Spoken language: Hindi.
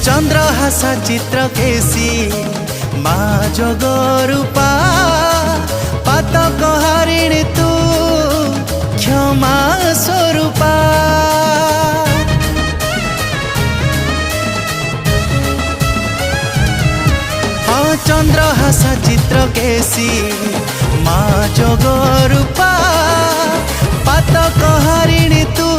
चंद्रहासा चित्र केसी माँ जोग रूपा पातक हारिणी तू क्षमा स्वरूपा। हाँ चंद्रहासा चित्र केसी माँ जोग रूपा पातक हारिणी तू